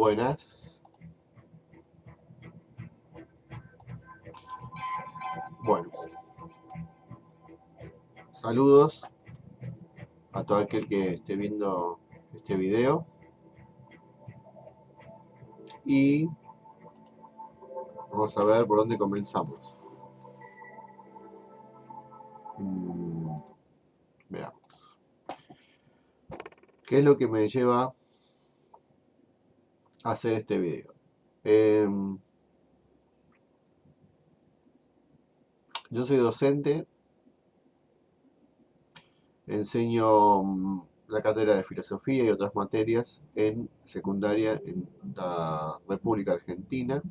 Buenas. Bueno, saludos a todo aquel que esté viendo este video y vamos a ver por dónde comenzamos. Veamos. ¿Qué es lo que me lleva a hacer este video? Yo soy docente, enseño la cátedra de filosofía y otras materias en secundaria en la República Argentina.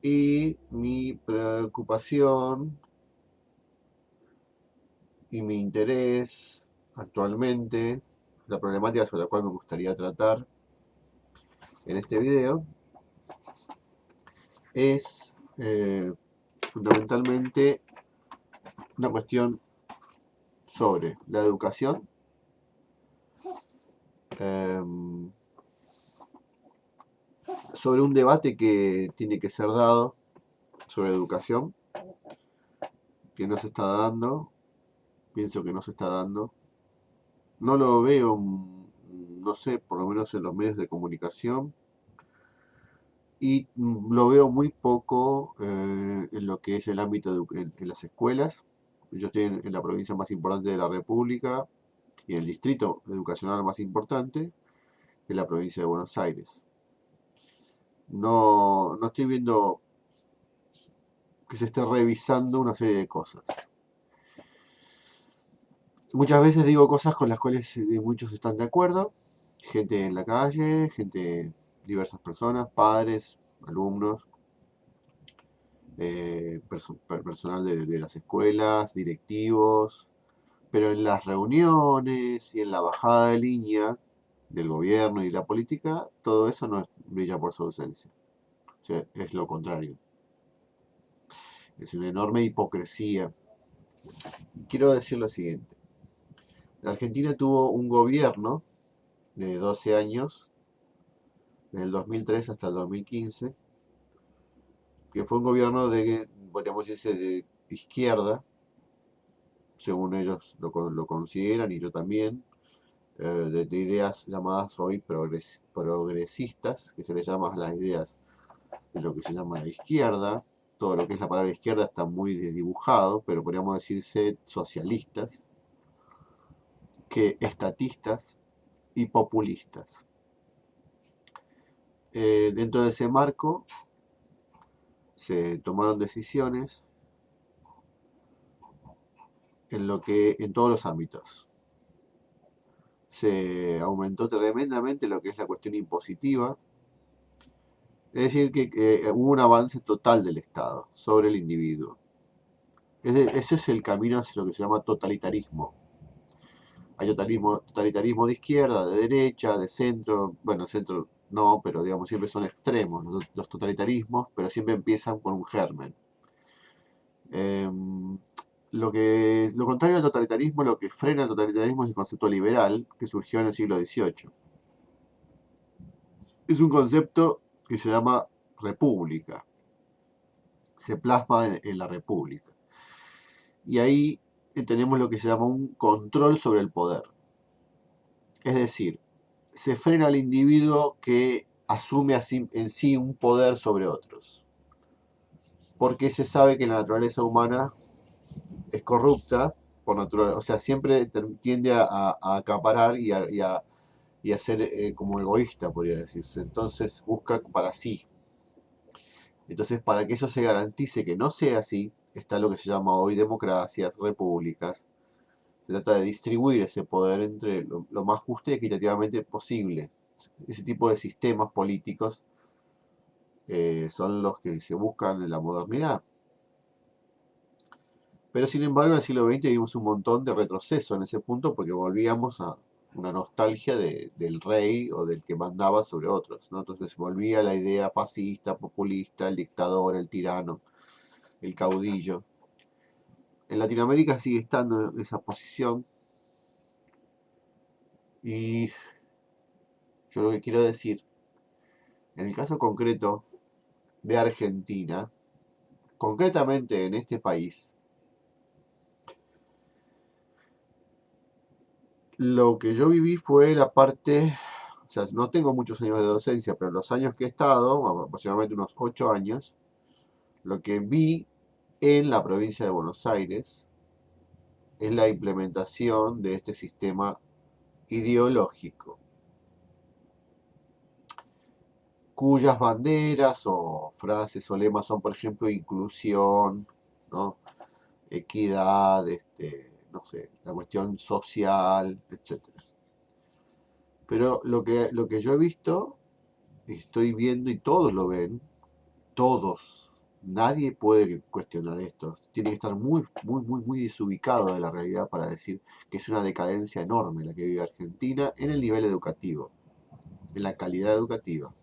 Y mi preocupación y mi interés actualmente, la problemática sobre la cual me gustaría tratar en este video, es fundamentalmente una cuestión sobre la educación, sobre un debate que tiene que ser dado sobre educación, que no se está dando, pienso que no se está dando. No lo veo, no sé, por lo menos en los medios de comunicación, y lo veo muy poco en lo que es el ámbito en las escuelas. Yo estoy en la provincia más importante de la República y el distrito educacional más importante es la provincia de Buenos Aires. No estoy viendo que se esté revisando una serie de cosas. Muchas veces digo cosas con las cuales muchos están de acuerdo, gente en la calle, diversas personas, padres, alumnos, personal de las escuelas, directivos, pero en las reuniones y en la bajada de línea del gobierno y la política, todo eso no brilla por su ausencia. O sea, es lo contrario. Es una enorme hipocresía. Quiero decir lo siguiente. La Argentina tuvo un gobierno de 12 años, desde el 2003 hasta el 2015, que fue un gobierno podríamos decirse, de izquierda, según ellos lo consideran, y yo también, de ideas llamadas hoy progresistas, que se les llama las ideas de lo que se llama la izquierda. Todo lo que es la palabra izquierda está muy desdibujado, pero podríamos decirse socialistas, que estatistas y populistas. Dentro de ese marco se tomaron decisiones en todos los ámbitos. Se aumentó tremendamente lo que es la cuestión impositiva, es decir, que hubo un avance total del Estado sobre el individuo. Ese es el camino hacia lo que se llama totalitarismo. Hay totalitarismo de izquierda, de derecha, de centro. Bueno, centro no, pero digamos siempre son extremos los totalitarismos, pero siempre empiezan con un germen. Lo contrario al totalitarismo, lo que frena el totalitarismo es el concepto liberal que surgió en el siglo XVIII. Es un concepto que se llama república. Se plasma en la república. Y ahí tenemos lo que se llama un control sobre el poder. Es decir, se frena al individuo que asume en sí un poder sobre otros. Porque se sabe que la naturaleza humana es corrupta por naturaleza, o sea, siempre tiende a acaparar y a ser como egoísta, podría decirse. Entonces busca para sí. Entonces, para que eso se garantice que no sea así, está lo que se llama hoy democracias, repúblicas. Se trata de distribuir ese poder entre lo más justo y equitativamente posible. Ese tipo de sistemas políticos son los que se buscan en la modernidad. Pero sin embargo, en el siglo XX vimos un montón de retroceso en ese punto porque volvíamos a una nostalgia del rey o del que mandaba sobre otros, ¿no? Entonces volvía la idea fascista, populista, el dictador, el tirano, el caudillo. En Latinoamérica sigue estando en esa posición y Yo lo que quiero decir, en el caso concreto de Argentina, concretamente en este país, lo que yo viví fue la parte, o sea, no tengo muchos años de docencia, pero los años que he estado, aproximadamente unos 8 años, lo que vi en la provincia de Buenos Aires es la implementación de este sistema ideológico, cuyas banderas o frases o lemas son, por ejemplo, inclusión, ¿no? Equidad, no sé, la cuestión social, etcétera. Pero lo que yo he visto, estoy viendo y todos lo ven, todos, nadie puede cuestionar esto. Tiene que estar muy, muy, muy, muy desubicado de la realidad para decir que es una decadencia enorme la que vive Argentina en el nivel educativo, en la calidad educativa.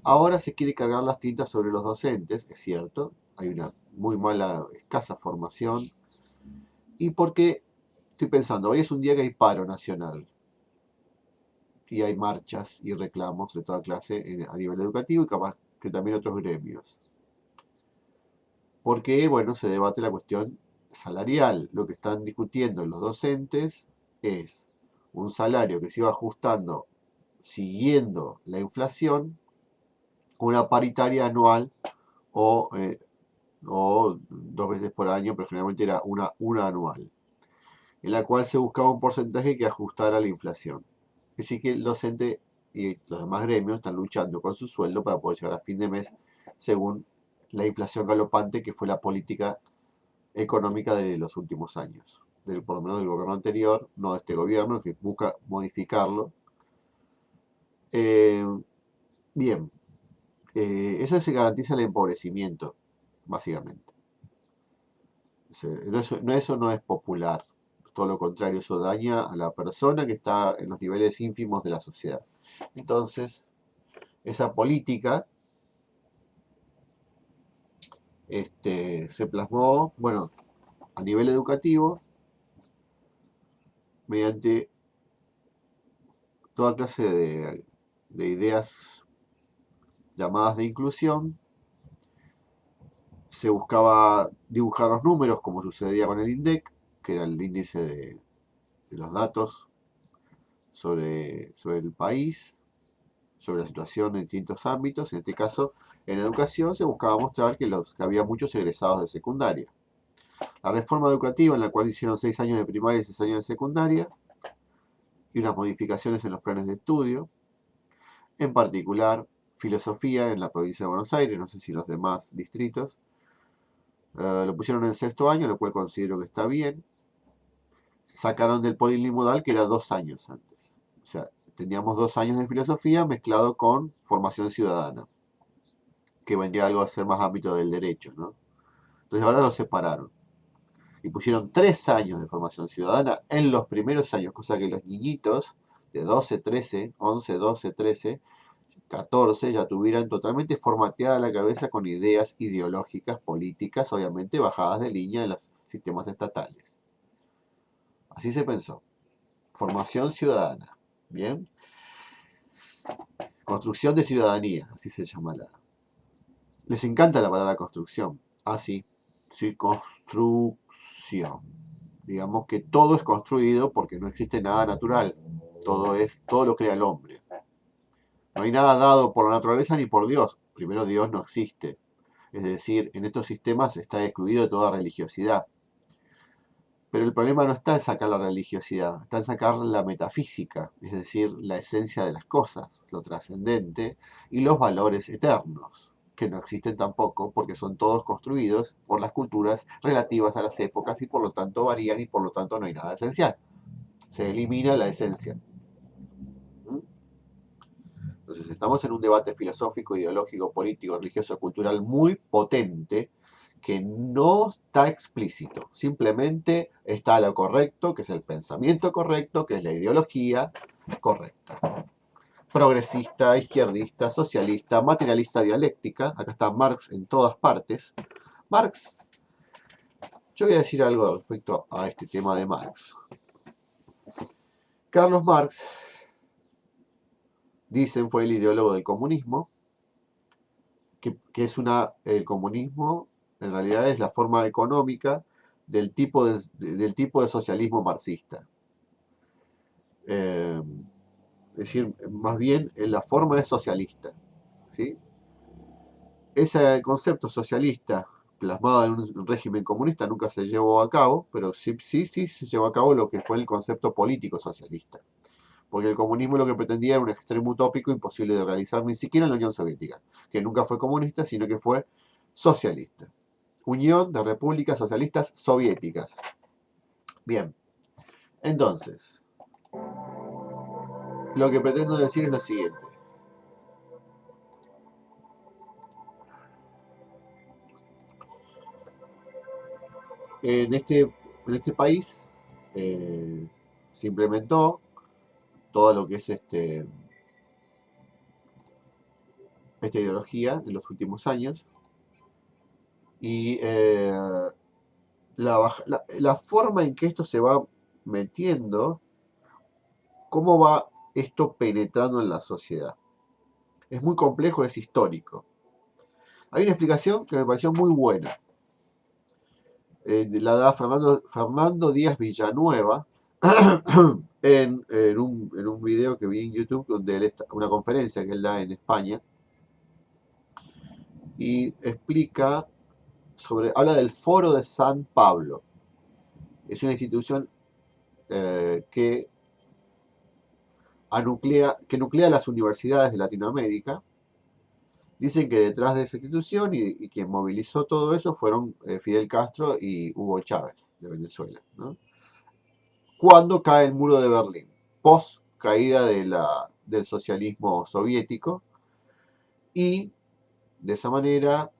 Ahora se quiere cargar las tintas sobre los docentes, es cierto, hay una muy mala, escasa formación. Y porque estoy pensando, hoy es un día que hay paro nacional y hay marchas y reclamos de toda clase a nivel educativo y capaz que también otros gremios. Porque, bueno, se debate la cuestión salarial. Lo que están discutiendo los docentes es un salario que se iba ajustando siguiendo la inflación con una paritaria anual o, eh, o 2 veces por año, pero generalmente era una anual, en la cual se buscaba un porcentaje que ajustara a la inflación. Así que el docente y los demás gremios están luchando con su sueldo para poder llegar a fin de mes según la inflación galopante que fue la política económica de los últimos años, por lo menos del gobierno anterior, no de este gobierno, que busca modificarlo. Eh, Bien, eso se garantiza el empobrecimiento, básicamente. Eso no es popular, todo lo contrario, eso daña a la persona que está en los niveles ínfimos de la sociedad. Entonces, esa política se plasmó, bueno, a nivel educativo, mediante toda clase de ideas llamadas de inclusión. Se buscaba dibujar los números, como sucedía con el INDEC, que era el índice de los datos sobre el país, sobre la situación en distintos ámbitos. En este caso, en educación se buscaba mostrar que había muchos egresados de secundaria. La reforma educativa, en la cual hicieron 6 años de primaria y 6 años de secundaria, y unas modificaciones en los planes de estudio, en particular filosofía en la provincia de Buenos Aires, no sé si los demás distritos, lo pusieron en 6.º año, lo cual considero que está bien. Sacaron del polimodal que era 2 años antes. O sea, teníamos 2 años de filosofía mezclado con formación ciudadana, que vendría algo a ser más ámbito del derecho, ¿no? Entonces ahora lo separaron y pusieron 3 años de formación ciudadana en los primeros años, cosa que los niñitos de 12, 13, 11, 12, 13, 14 ya tuvieran totalmente formateada la cabeza con ideas ideológicas, políticas, obviamente bajadas de línea de los sistemas estatales. Así se pensó. Formación ciudadana. Bien. Construcción de ciudadanía, así se llama la. Les encanta la palabra construcción. Ah, sí. Sí, construcción. Digamos que todo es construido porque no existe nada natural. Todo lo crea el hombre. No hay nada dado por la naturaleza ni por Dios. Primero, Dios no existe. Es decir, en estos sistemas está excluido de toda religiosidad. Pero el problema no está en sacar la religiosidad, está en sacar la metafísica, es decir, la esencia de las cosas, lo trascendente y los valores eternos, que no existen tampoco porque son todos construidos por las culturas relativas a las épocas y por lo tanto varían y por lo tanto no hay nada esencial. Se elimina la esencia. Entonces estamos en un debate filosófico, ideológico, político, religioso, cultural muy potente que no está explícito. Simplemente está lo correcto, que es el pensamiento correcto, que es la ideología correcta. Progresista, izquierdista, socialista, materialista, dialéctica. Acá está Marx en todas partes. Marx, yo voy a decir algo respecto a este tema de Marx. Carlos Marx dicen fue el ideólogo del comunismo, que es el comunismo en realidad es la forma económica del tipo de socialismo marxista. Eh, es decir, más bien en la forma es socialista. ¿Sí? Ese concepto socialista plasmado en un régimen comunista nunca se llevó a cabo, pero sí se llevó a cabo lo que fue el concepto político socialista. Porque el comunismo lo que pretendía era un extremo utópico imposible de realizar ni siquiera en la Unión Soviética, que nunca fue comunista, sino que fue socialista. Unión de Repúblicas Socialistas Soviéticas. Bien, entonces, lo que pretendo decir es lo siguiente. En este país se implementó todo lo que es esta ideología en los últimos años y la forma en que esto se va metiendo, cómo va esto penetrando en la sociedad. Es muy complejo, es histórico. Hay una explicación que me pareció muy buena. La da Fernando Díaz Villanueva en un video que vi en YouTube, donde una conferencia que él da en España, y habla del Foro de San Pablo. Es una institución que nuclea las universidades de Latinoamérica. Dicen que detrás de esa institución y quien movilizó todo eso fueron Fidel Castro y Hugo Chávez de Venezuela, ¿no? Cuando cae el muro de Berlín, post caída del socialismo soviético, y de esa manera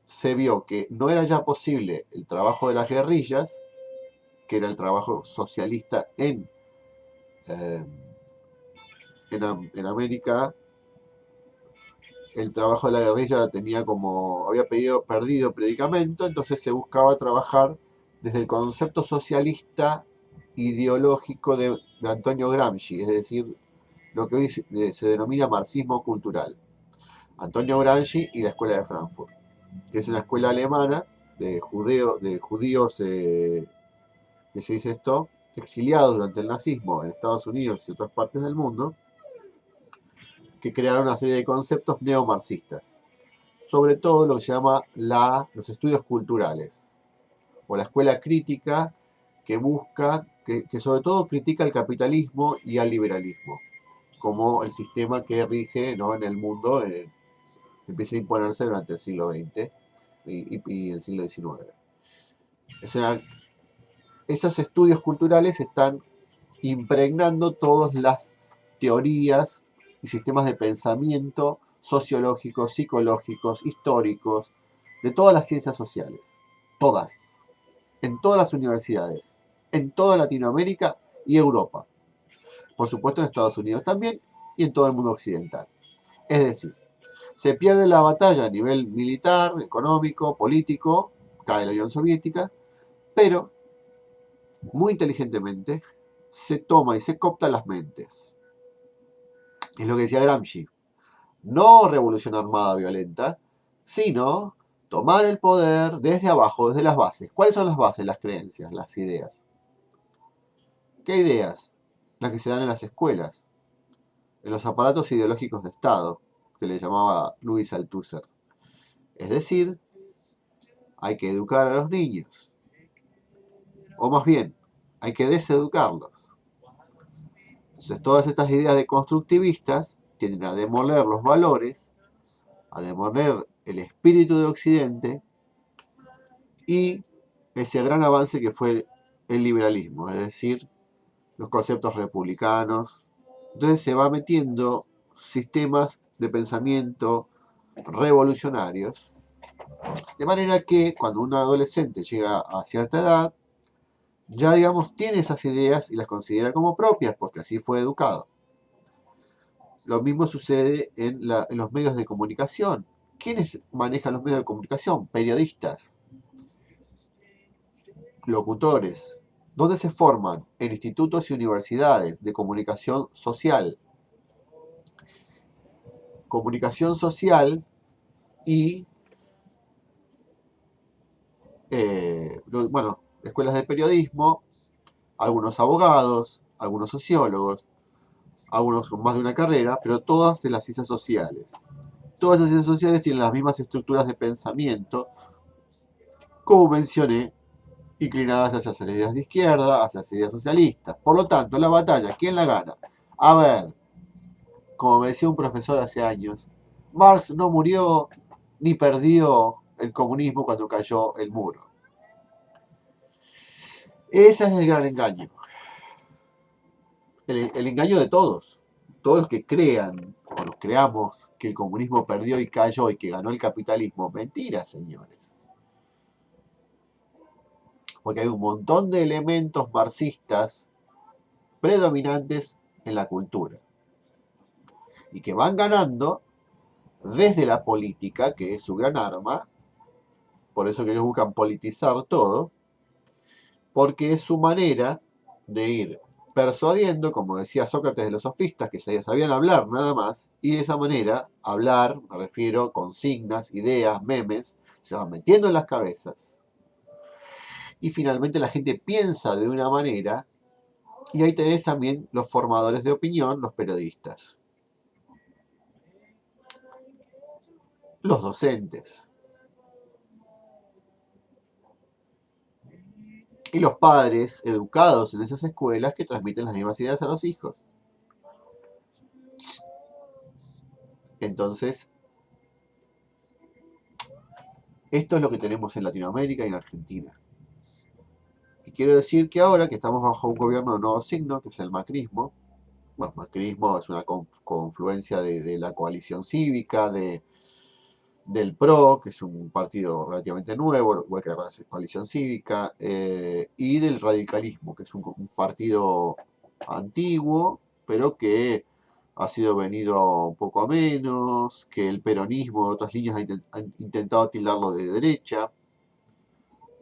se vio que no era ya posible el trabajo de las guerrillas, que era el trabajo socialista eh, en América. El trabajo de la guerrilla había perdido predicamento, entonces se buscaba trabajar desde el concepto socialista ideológico de Antonio Gramsci, es decir, lo que hoy se denomina marxismo cultural. Antonio Gramsci y la Escuela de Frankfurt, que es una escuela alemana de judíos, que se dice esto, exiliados durante el nazismo en Estados Unidos y otras partes del mundo, que crearon una serie de conceptos neomarxistas, sobre todo lo que se llama los estudios culturales, o la escuela crítica que sobre todo critica el capitalismo y al liberalismo, como el sistema que rige, ¿no?, en el mundo, empieza a imponerse durante el siglo XX y el siglo XIX. Esos estudios culturales están impregnando todas las teorías y sistemas de pensamiento sociológicos, psicológicos, históricos, de todas las ciencias sociales. Todas. En todas las universidades. En toda Latinoamérica y Europa. Por supuesto en Estados Unidos también y en todo el mundo occidental. Es decir, se pierde la batalla a nivel militar, económico, político, cae la Unión Soviética, pero muy inteligentemente se toma y se coopta las mentes. Es lo que decía Gramsci. No revolución armada violenta, sino tomar el poder desde abajo, desde las bases. ¿Cuáles son las bases? Las creencias, las ideas. ¿Qué ideas? Las que se dan en las escuelas, en los aparatos ideológicos de Estado, que le llamaba Louis Althusser. Es decir, hay que educar a los niños. O más bien, hay que deseducarlos. Entonces, todas estas ideas de constructivistas tienden a demoler los valores, a demoler el espíritu de Occidente y ese gran avance que fue el liberalismo, es decir, los conceptos republicanos. Entonces se va metiendo sistemas de pensamiento revolucionarios, de manera que cuando un adolescente llega a cierta edad, ya digamos tiene esas ideas y las considera como propias, porque así fue educado. Lo mismo sucede en los medios de comunicación. ¿Quiénes manejan los medios de comunicación? Periodistas, locutores. ¿Dónde se forman? En institutos y universidades de comunicación social. comunicación social y, bueno, escuelas de periodismo, algunos abogados, algunos sociólogos, algunos con más de una carrera, pero todas de las ciencias sociales. Todas las ciencias sociales tienen las mismas estructuras de pensamiento, como mencioné, inclinadas hacia las ideas de izquierda, hacia las ideas socialistas. Por lo tanto, la batalla, ¿quién la gana? A ver, como me decía un profesor hace años, Marx no murió ni perdió el comunismo cuando cayó el muro. Ese es el gran engaño. El engaño de todos. Todos los que crean o los creamos que el comunismo perdió y cayó y que ganó el capitalismo. Mentira, señores. Porque hay un montón de elementos marxistas predominantes en la cultura y que van ganando desde la política, que es su gran arma, por eso que ellos buscan politizar todo, porque es su manera de ir persuadiendo, como decía Sócrates de los sofistas, que sabían hablar nada más, y de esa manera, hablar, me refiero, consignas, ideas, memes, se van metiendo en las cabezas. Y finalmente la gente piensa de una manera, y ahí tenés también los formadores de opinión, los periodistas, los docentes, y los padres educados en esas escuelas que transmiten las mismas ideas a los hijos. Entonces, esto es lo que tenemos en Latinoamérica y en Argentina. Y quiero decir que ahora que estamos bajo un gobierno de nuevo signo, que es el macrismo, bueno, macrismo es una confluencia de la coalición cívica, del PRO, que es un partido relativamente nuevo, igual que la coalición cívica, y del radicalismo, que es un partido antiguo, pero que ha sido venido un poco a menos, que el peronismo, otras líneas han intentado tildarlo de derecha,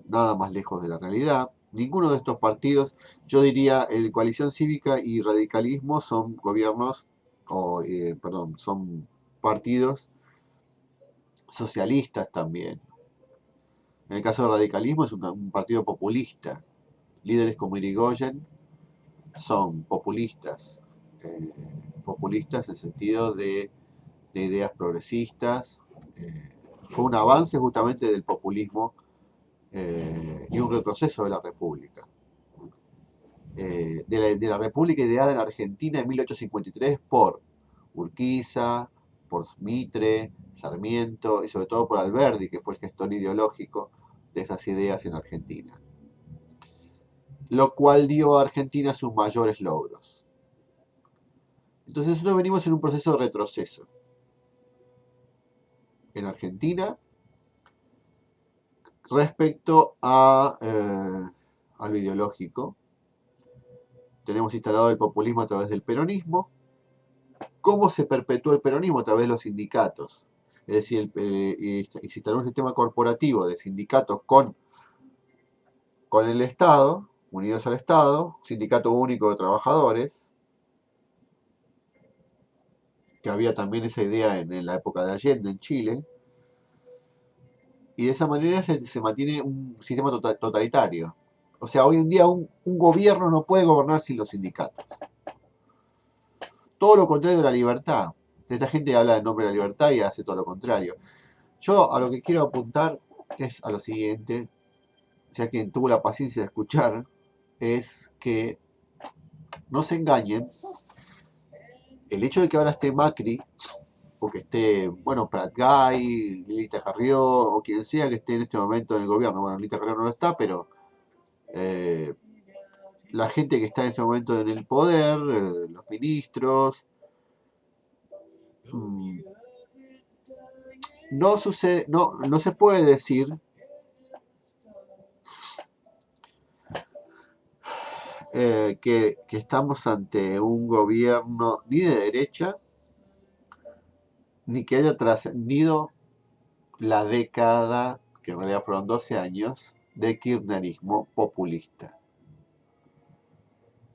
nada más lejos de la realidad. Ninguno de estos partidos, yo diría, el coalición cívica y radicalismo son gobiernos, perdón, son partidos socialistas también. En el caso del radicalismo es un partido populista. Líderes como Irigoyen son populistas. Populistas en el sentido de ideas progresistas. Fue un avance justamente del populismo y un retroceso de la República. De la República ideada en Argentina en 1853 por Urquiza, por Mitre, Sarmiento y sobre todo por Alberdi, que fue el gestor ideológico de esas ideas en Argentina. Lo cual dio a Argentina sus mayores logros. Entonces nosotros venimos en un proceso de retroceso. En Argentina respecto a lo ideológico. Tenemos instalado el populismo a través del peronismo. ¿Cómo se perpetuó el peronismo? A través de los sindicatos. Es decir, se instaló un sistema corporativo de sindicatos con el Estado, unidos al Estado, sindicato único de trabajadores, que había también esa idea en la época de Allende en Chile, y de esa manera se mantiene un sistema totalitario. O sea, hoy en día un gobierno no puede gobernar sin los sindicatos. Todo lo contrario de la libertad. Esta gente habla en nombre de la libertad y hace todo lo contrario. Yo a lo que quiero apuntar es a lo siguiente, si alguien tuvo la paciencia de escuchar, es que no se engañen. El hecho de que ahora esté Macri, o que esté, bueno, Pratgay, Lilita Carrió, o quien sea que esté en este momento en el gobierno, bueno, Lilita Carrió no lo está, pero eh, la gente que está en este momento en el poder, los ministros, mm, no sucede, no se puede decir que estamos ante un gobierno ni de derecha, ni que haya trascendido la década, que en realidad fueron 12 años, de kirchnerismo populista.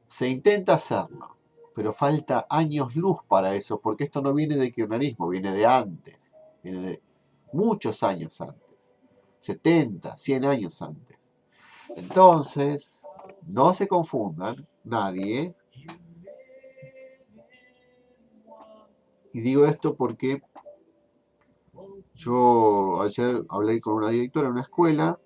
Se intenta hacerlo, pero falta años luz para eso, porque esto no viene del kirchnerismo, viene de antes, viene de muchos años antes, 70, 100 años antes. Entonces, no se confundan, nadie, y digo esto porque yo ayer hablé con una directora de una escuela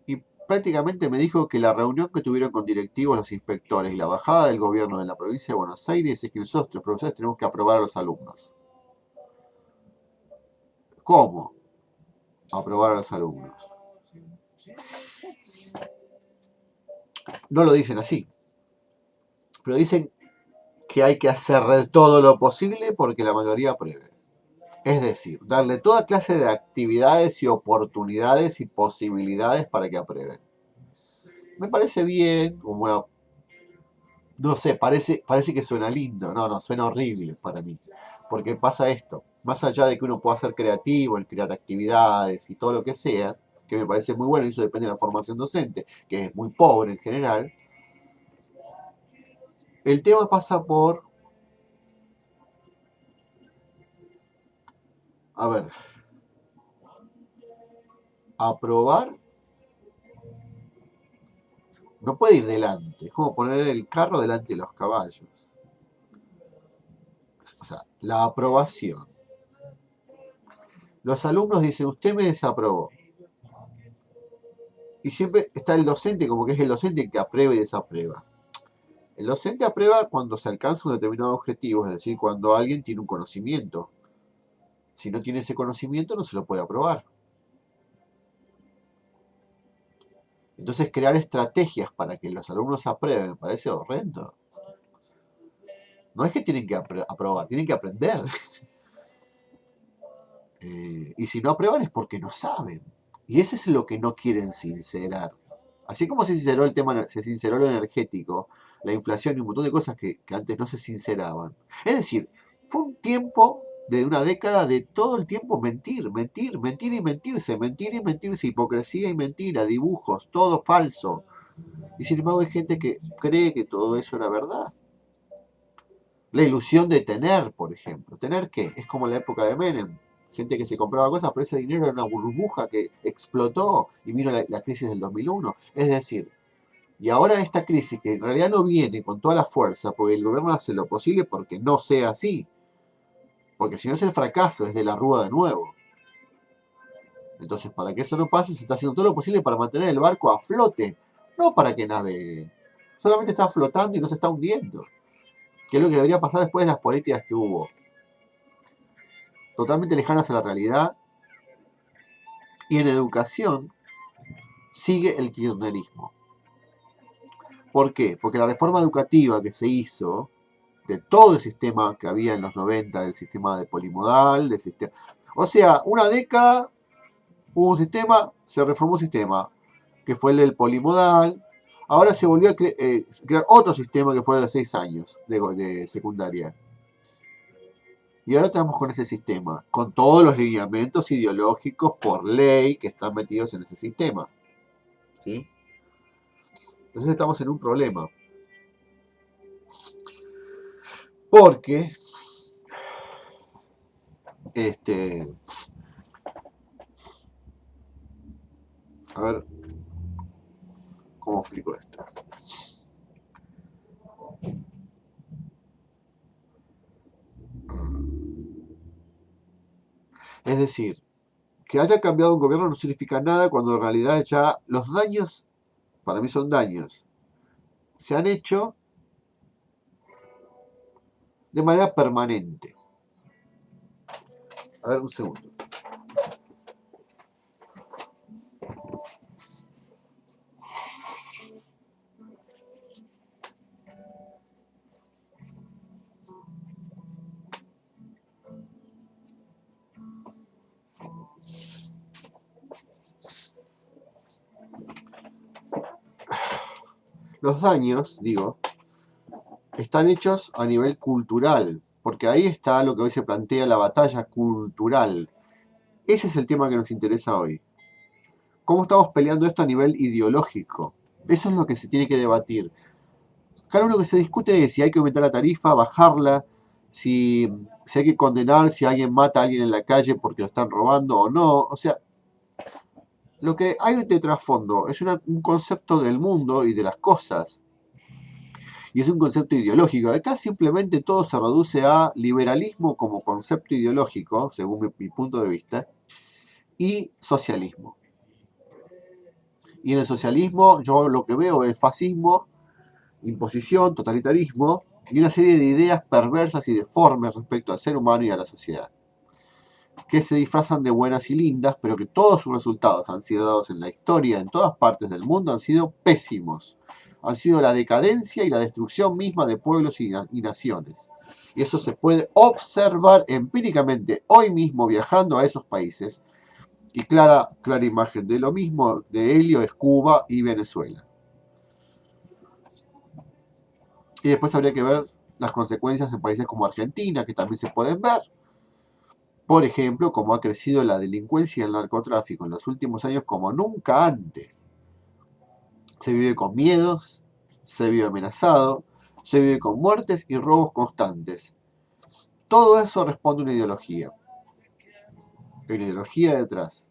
y prácticamente me dijo que la reunión que tuvieron con directivos, los inspectores y la bajada del gobierno de la provincia de Buenos Aires es que nosotros, los profesores, tenemos que aprobar a los alumnos. ¿Cómo aprobar a los alumnos? No lo dicen así, pero dicen que hay que hacer todo lo posible porque la mayoría apruebe. Es decir, darle toda clase de actividades y oportunidades y posibilidades para que aprueben. Me parece bien, como una, no sé, parece que suena lindo, no, suena horrible para mí. Porque pasa esto, más allá de que uno pueda ser creativo, en crear actividades y todo lo que sea, que me parece muy bueno, y eso depende de la formación docente, que es muy pobre en general, el tema pasa por, a ver, aprobar no puede ir delante, es como poner el carro delante de los caballos. O sea, la aprobación. Los alumnos dicen, usted me desaprobó. Y siempre está el docente como que es el docente el que aprueba y desaprueba. El docente aprueba cuando se alcanza un determinado objetivo, es decir, cuando alguien tiene un conocimiento. Si no tiene ese conocimiento no se lo puede aprobar. Entonces crear estrategias para que los alumnos aprueben me parece horrendo. No es que tienen que aprobar, tienen que aprender. Y si no aprueban es porque no saben. Y eso es lo que no quieren sincerar. Así como se sinceró el tema, se sinceró lo energético, la inflación y un montón de cosas que antes no se sinceraban. Es decir, fue un tiempo de una década de todo el tiempo mentir, mentir, mentir y mentirse, hipocresía y mentira, dibujos, todo falso. Y sin embargo hay gente que cree que todo eso era verdad. La ilusión de tener, por ejemplo. ¿Tener qué? Es como la época de Menem. Gente que se compraba cosas, pero ese dinero era una burbuja que explotó y vino la crisis del 2001. Es decir, y ahora esta crisis, que en realidad no viene con toda la fuerza, porque el gobierno hace lo posible porque no sea así. Porque si no es el fracaso, es de la rúa de nuevo. Entonces, para que eso no pase, se está haciendo todo lo posible para mantener el barco a flote, no para que navegue. Solamente está flotando y no se está hundiendo. Que es lo que debería pasar después de las políticas que hubo. Totalmente lejanas a la realidad. Y en educación sigue el kirchnerismo. ¿Por qué? Porque la reforma educativa que se hizo, de todo el sistema que había en los 90, del sistema de polimodal, del sistema... O sea, una década hubo un sistema, se reformó un sistema, que fue el del polimodal. Ahora se volvió a crear otro sistema que fue el de 6 años de secundaria. Y ahora estamos con ese sistema, con todos los lineamientos ideológicos por ley que están metidos en ese sistema. ¿Sí? Entonces estamos en un problema. Porque, a ver, ¿cómo explico esto? Es decir, que haya cambiado un gobierno no significa nada cuando en realidad ya los daños, para mí son daños, se han hecho de manera permanente. A ver, un segundo. Los daños, digo, están hechos a nivel cultural, porque ahí está lo que hoy se plantea, la batalla cultural. Ese es el tema que nos interesa hoy. ¿Cómo estamos peleando esto a nivel ideológico? Eso es lo que se tiene que debatir. Cada uno que se discute es si hay que aumentar la tarifa, bajarla, si hay que condenar, si alguien mata a alguien en la calle porque lo están robando o no. O sea, lo que hay de trasfondo es un concepto del mundo y de las cosas. Y es un concepto ideológico. Acá simplemente todo se reduce a liberalismo como concepto ideológico, según mi punto de vista, y socialismo. Y en el socialismo yo lo que veo es fascismo, imposición, totalitarismo y una serie de ideas perversas y deformes respecto al ser humano y a la sociedad, que se disfrazan de buenas y lindas, pero que todos sus resultados han sido dados en la historia, en todas partes del mundo, han sido pésimos. Han sido la decadencia y la destrucción misma de pueblos y naciones. Y eso se puede observar empíricamente hoy mismo viajando a esos países. Y clara imagen de lo mismo de Helio es Cuba y Venezuela. Y después habría que ver las consecuencias en países como Argentina, que también se pueden ver. Por ejemplo, cómo ha crecido la delincuencia y el narcotráfico en los últimos años como nunca antes. Se vive con miedos, se vive amenazado, se vive con muertes y robos constantes. Todo eso responde a una ideología. Hay una ideología detrás.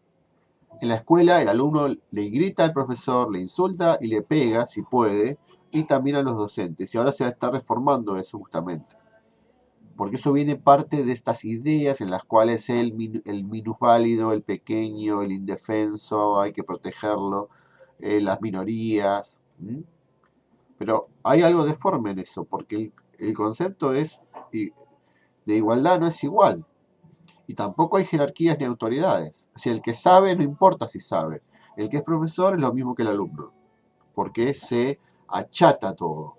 En la escuela el alumno le grita al profesor, le insulta y le pega si puede, y también a los docentes. Y ahora se está reformando eso justamente. Porque eso viene parte de estas ideas en las cuales el minusválido, el pequeño, el indefenso, hay que protegerlo, las minorías. ¿Mm? Pero hay algo deforme en eso, porque el concepto es de igualdad no es igual. Y tampoco hay jerarquías ni autoridades. O sea, el que sabe no importa si sabe. El que es profesor es lo mismo que el alumno, porque se achata todo.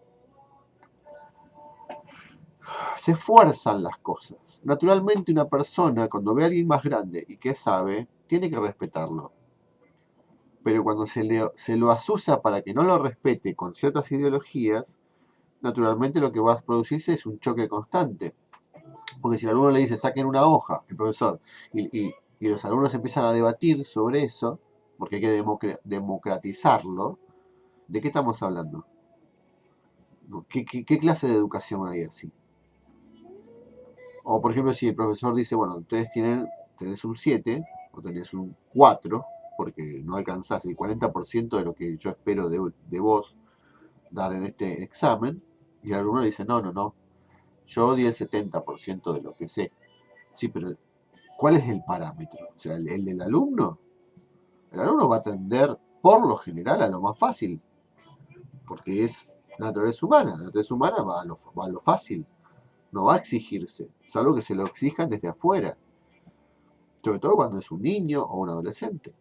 Se fuerzan las cosas. Naturalmente una persona cuando ve a alguien más grande y que sabe, tiene que respetarlo. Pero cuando se lo asusa para que no lo respete con ciertas ideologías, naturalmente lo que va a producirse es un choque constante. Porque si el alumno le dice saquen una hoja, el profesor, y los alumnos empiezan a debatir sobre eso, porque hay que democratizarlo, ¿de qué estamos hablando? ¿Qué clase de educación hay así? O por ejemplo, si el profesor dice, bueno, ustedes tenés un 7 o tenés un 4 porque no alcanzás el 40% de lo que yo espero de vos dar en este examen, y el alumno le dice, no, no, no, yo di el 70% de lo que sé. Sí, pero ¿cuál es el parámetro? O sea, el del alumno. El alumno va a tender, por lo general, a lo más fácil, porque es la naturaleza humana. La naturaleza humana va a lo fácil, no va a exigirse, salvo que se lo exijan desde afuera, sobre todo cuando es un niño o un adolescente.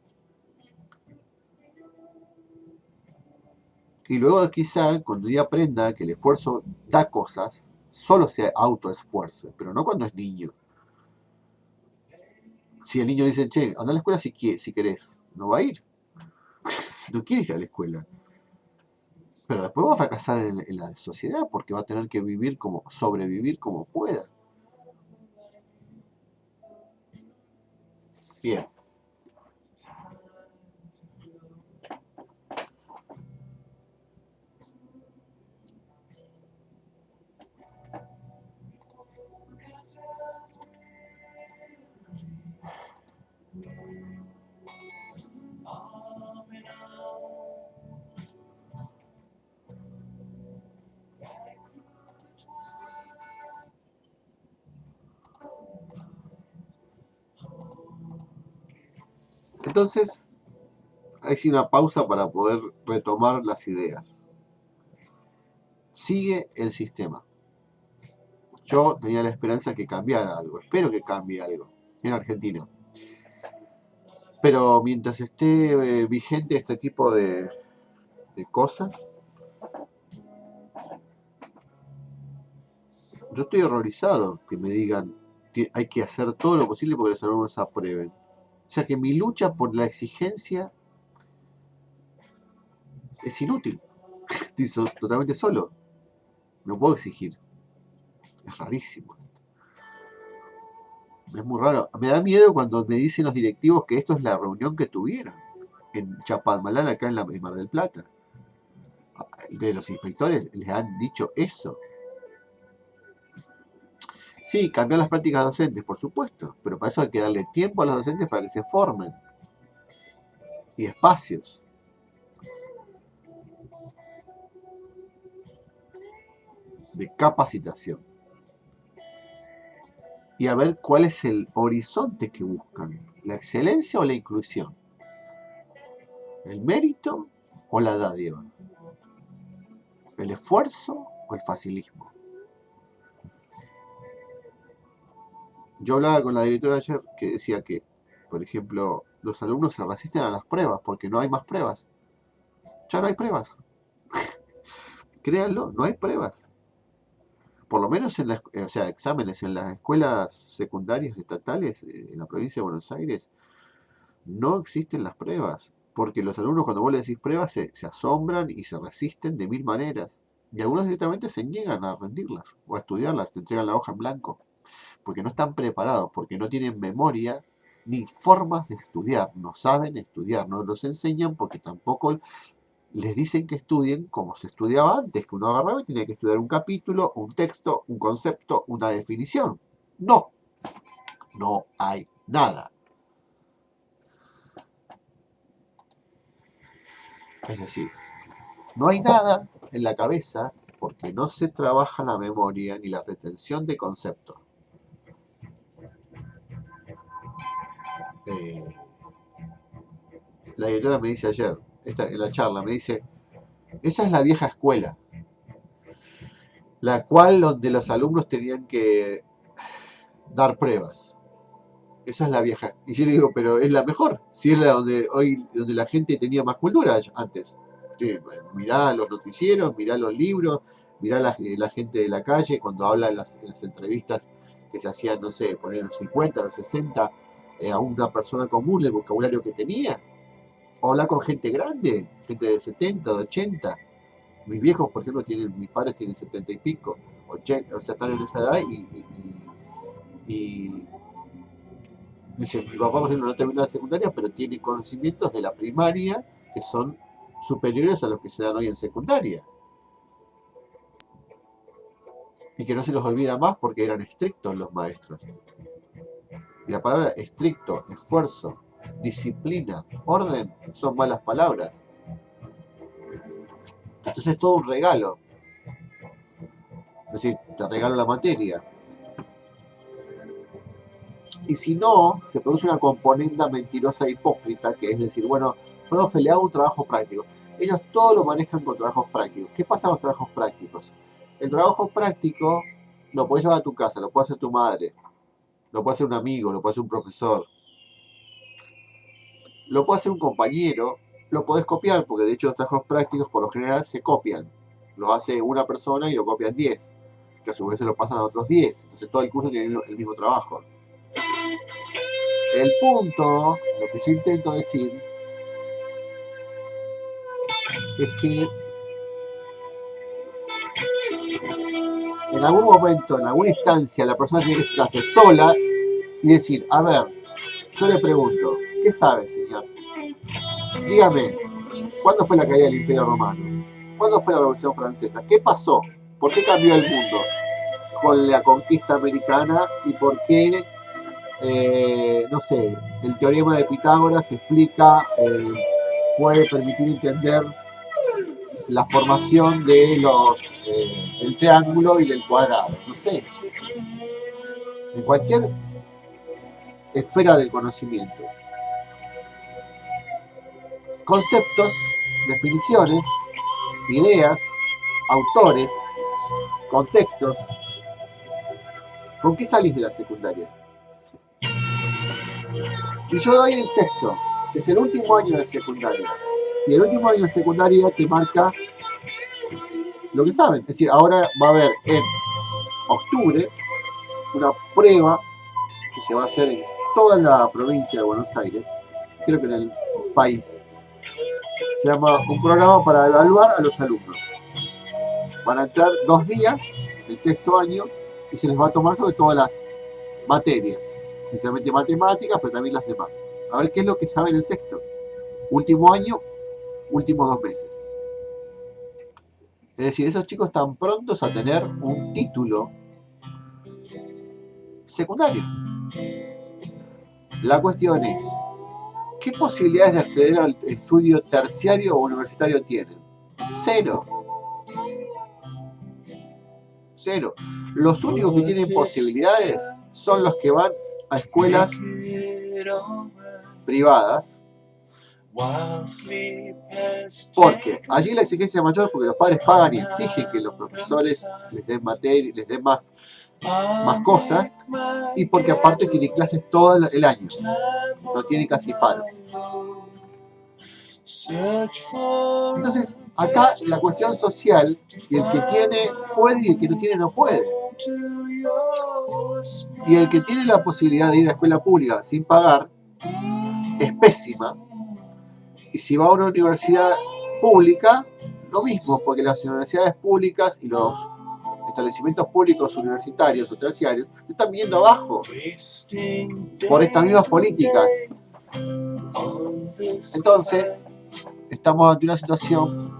Y luego quizá cuando ya aprenda que el esfuerzo da cosas, solo se autoesfuerce, pero no cuando es niño. Si el niño dice, che, anda a la escuela si querés, no va a ir, si no quiere ir a la escuela. Pero después va a fracasar en la sociedad porque va a tener que sobrevivir como pueda. Bien. Entonces, hay sí una pausa para poder retomar las ideas. Sigue el sistema. Yo tenía la esperanza que cambiara algo. Espero que cambie algo en Argentina. Pero mientras esté vigente este tipo de cosas, yo estoy horrorizado que me digan que hay que hacer todo lo posible porque los alumnos aprueben. O sea que mi lucha por la exigencia es inútil. Estoy totalmente solo. No puedo exigir. Es rarísimo. Es muy raro. Me da miedo cuando me dicen los directivos que esto es la reunión que tuvieron en Chapalmalal, acá en Mar del Plata. de los inspectores les han dicho eso. Sí, cambiar las prácticas docentes, por supuesto, pero para eso hay que darle tiempo a los docentes para que se formen y espacios. De capacitación. Y a ver cuál es el horizonte que buscan. ¿La excelencia o la inclusión? ¿El mérito o la dádiva? ¿El esfuerzo o el facilismo? Yo hablaba con la directora ayer que decía que, por ejemplo, los alumnos se resisten a las pruebas porque no hay más pruebas. Ya no hay pruebas. Créanlo, no hay pruebas. Por lo menos o sea, exámenes en las escuelas secundarias estatales en la provincia de Buenos Aires, no existen las pruebas. Porque los alumnos cuando vos le decís pruebas se asombran y se resisten de mil maneras. Y algunos directamente se niegan a rendirlas o a estudiarlas, te entregan la hoja en blanco. Porque no están preparados, porque no tienen memoria ni formas de estudiar, no saben estudiar, no los enseñan porque tampoco les dicen que estudien como se estudiaba antes, que uno agarraba y tenía que estudiar un capítulo, un texto, un concepto, una definición. No, no hay nada. Es decir, no hay nada en la cabeza porque no se trabaja la memoria ni la retención de conceptos. La directora me dice ayer, en la charla, me dice, esa es la vieja escuela, la cual donde los alumnos tenían que dar pruebas. Esa es la vieja. Y yo le digo, pero es la mejor, si es la donde la gente tenía más cultura antes. Mirá los noticieros, mirá los libros, mirá la gente de la calle cuando habla en las entrevistas que se hacían, no sé, poner los 50, los 60, a una persona común, el vocabulario que tenía. O hablar con gente grande, gente de 70, de 80. Mis viejos, por ejemplo, mis padres tienen 70 y pico, 80, o sea, están en esa edad y dice, mi papá, por ejemplo, no terminó la secundaria, pero tiene conocimientos de la primaria que son superiores a los que se dan hoy en secundaria. Y que no se los olvida más porque eran estrictos los maestros. Y la palabra estricto, esfuerzo, disciplina, orden, son malas palabras. Entonces es todo un regalo. Es decir, te regalo la materia. Y si no, se produce una componenda mentirosa e hipócrita, que es decir, bueno, profe, le hago un trabajo práctico. Ellos todo lo manejan con trabajos prácticos. ¿Qué pasa con los trabajos prácticos? El trabajo práctico lo podés llevar a tu casa, lo puede hacer tu madre, lo puede hacer un amigo, lo puede hacer un profesor, lo puede hacer un compañero, lo podés copiar, porque de hecho los trabajos prácticos por lo general se copian. Lo hace una persona y lo copian 10, que a su vez se lo pasan a otros 10. Entonces todo el curso tiene el mismo trabajo. El punto, lo que yo intento decir, es que en algún momento, en alguna instancia, la persona tiene que sentarse sola y decir, a ver, yo le pregunto, ¿qué sabe, señor? Dígame, ¿cuándo fue la caída del Imperio Romano? ¿Cuándo fue la Revolución Francesa? ¿Qué pasó? ¿Por qué cambió el mundo con la conquista americana y por qué, no sé, el teorema de Pitágoras explica, puede permitir entender la formación de del triángulo y del cuadrado? No sé. En cualquier esfera del conocimiento. Conceptos, definiciones, ideas, autores, contextos. ¿Con qué salís de la secundaria? Y yo doy el sexto, que es el último año de secundaria. Y el último año de secundaria te marca lo que saben. Es decir, ahora va a haber en octubre una prueba que se va a hacer en toda la provincia de Buenos Aires, creo que en el país. Se llama un programa para evaluar a los alumnos. Van a entrar 2 días, el sexto año, y se les va a tomar sobre todas las materias, especialmente matemáticas, pero también las demás. A ver qué es lo que saben en sexto. Último año, últimos 2 meses. Es decir, esos chicos están prontos a tener un título secundario. La cuestión es, ¿qué posibilidades de acceder al estudio terciario o universitario tienen? Cero. Cero. Los únicos que tienen posibilidades son los que van a escuelas privadas, porque allí la exigencia es mayor porque los padres pagan y exigen que los profesores les den materia, les den más cosas, y porque aparte tienen clases todo el año, no tienen casi paro. Entonces, acá la cuestión social, y el que tiene puede y el que no tiene no puede. Y el que tiene la posibilidad de ir a escuela pública sin pagar es pésima. Y si va a una universidad pública, lo mismo, porque las universidades públicas y los establecimientos públicos universitarios o terciarios se están viniendo abajo por estas mismas políticas. Entonces, estamos ante una situación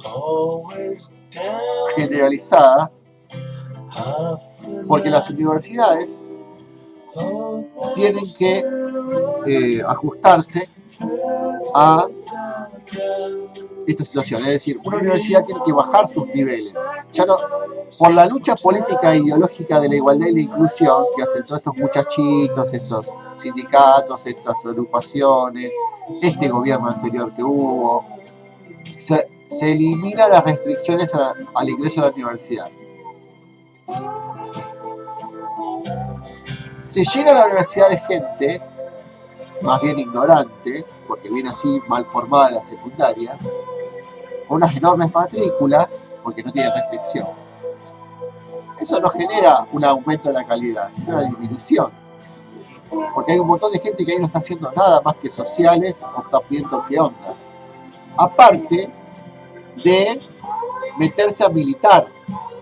generalizada porque las universidades tienen que ajustarse a esta situación. Es decir, una universidad tiene que bajar sus niveles. Ya no, por la lucha política e ideológica de la igualdad y la inclusión que hacen todos estos muchachitos, estos sindicatos, estas agrupaciones, este gobierno anterior que hubo, se eliminan las restricciones al ingreso a la universidad. Se llena la universidad de gente más bien ignorante, porque viene así mal formada la secundaria, con unas enormes matrículas, porque no tiene restricción. Eso no genera un aumento de la calidad, sino una disminución. Porque hay un montón de gente que ahí no está haciendo nada más que sociales o está viendo qué onda. Aparte de meterse a militar,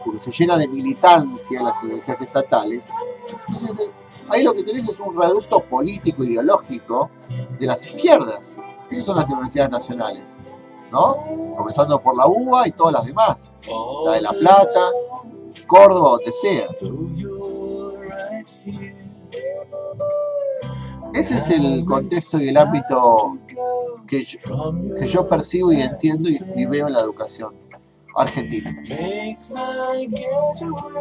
porque se llena de militancia en las universidades estatales. Entonces, ahí lo que tenés es un reducto político, ideológico de las izquierdas. Esas son las universidades nacionales, ¿no? Comenzando por la UBA y todas las demás. La de La Plata, Córdoba, donde sea. Ese es el contexto y el ámbito que yo percibo y entiendo y veo en la educación argentina.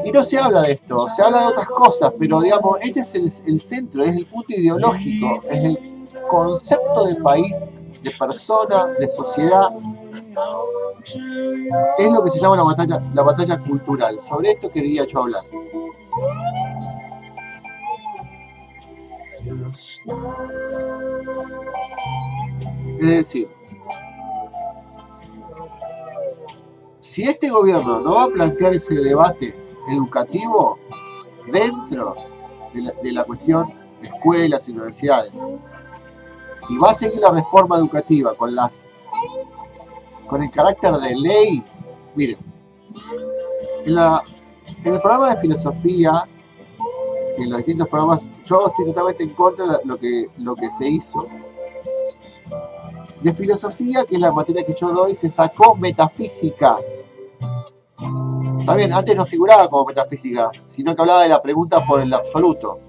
Y no se habla de esto, se habla de otras cosas, pero digamos, este es el centro, es el punto ideológico, es el concepto de país, de persona, de sociedad. Es lo que se llama la batalla cultural. Sobre esto quería yo hablar. Es decir, si este gobierno no va a plantear ese debate educativo dentro de la cuestión de escuelas y universidades, y va a seguir la reforma educativa con el carácter de ley, miren, en el programa de filosofía, en los distintos programas, yo estoy totalmente en contra de lo que se hizo. De filosofía, que es la materia que yo doy, se sacó metafísica. Está bien, antes no figuraba como metafísica, sino que hablaba de la pregunta por el absoluto.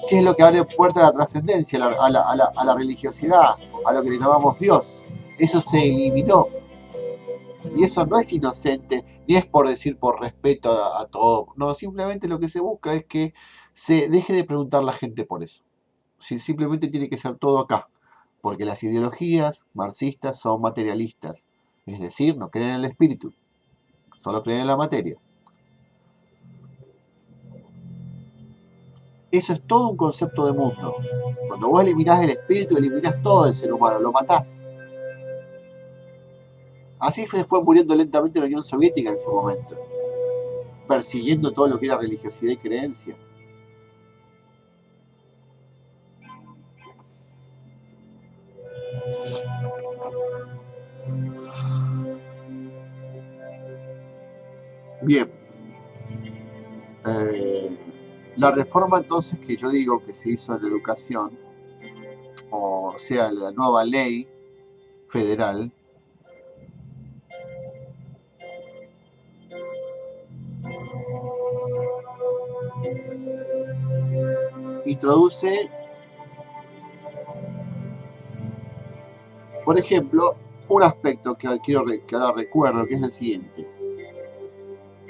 ¿Qué es lo que abre puerta a la trascendencia, a la religiosidad, a lo que le llamamos Dios? Eso se eliminó. Y eso no es inocente, ni es por decir por respeto a todo. No, simplemente lo que se busca es que se deje de preguntar a la gente por eso. Simplemente tiene que ser todo acá. Porque las ideologías marxistas son materialistas. Es decir, no creen en el espíritu. Solo creen en la materia. Eso es todo un concepto de mundo. Cuando vos eliminás el espíritu, eliminás todo el ser humano, lo matás. Así se fue muriendo lentamente la Unión Soviética en su momento, persiguiendo todo lo que era religiosidad y creencia. Bien. La reforma entonces que yo digo que se hizo en la educación, o sea, la nueva ley federal, introduce, por ejemplo, un aspecto que ahora recuerdo, que es el siguiente.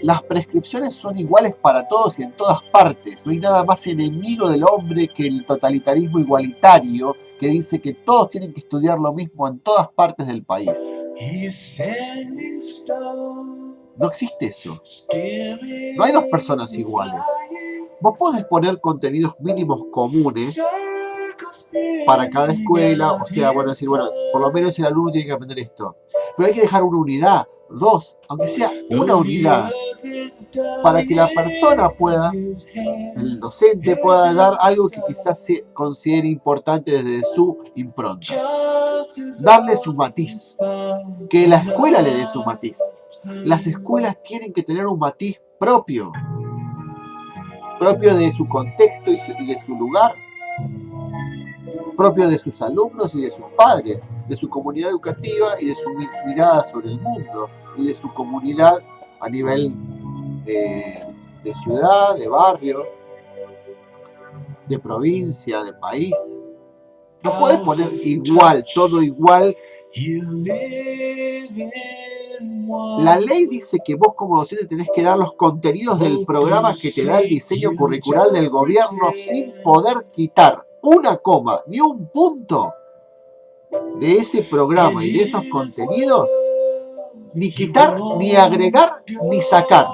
Las prescripciones son iguales para todos y en todas partes. No hay nada más enemigo del hombre que el totalitarismo igualitario que dice que todos tienen que estudiar lo mismo en todas partes del país. No existe eso. No hay dos personas iguales. Vos podés poner contenidos mínimos comunes para cada escuela, o sea, bueno, decir, bueno, por lo menos el alumno tiene que aprender esto. Pero hay que dejar una unidad, dos, aunque sea una unidad, para que la persona pueda, el docente pueda dar algo que quizás se considere importante desde su impronta. Darle su matiz. Que la escuela le dé su matiz. Las escuelas tienen que tener un matiz propio de su contexto y de su lugar, propio de sus alumnos y de sus padres, de su comunidad educativa y de su mirada sobre el mundo y de su comunidad a nivel de ciudad, de barrio, de provincia, de país. No puedes poner igual, todo igual. La ley dice que vos como docente tenés que dar los contenidos del programa que te da el diseño curricular del gobierno sin poder quitar una coma ni un punto de ese programa y de esos contenidos, ni quitar, ni agregar, ni sacar.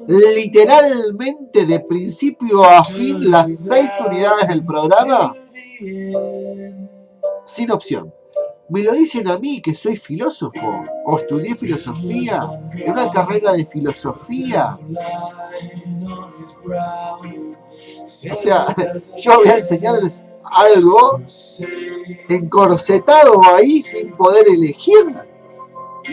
Literalmente de principio a fin las 6 unidades del programa sin opción. Me lo dicen a mí que soy filósofo o estudié filosofía en una carrera de filosofía. O sea, yo voy a enseñarles algo encorsetado ahí sin poder elegir.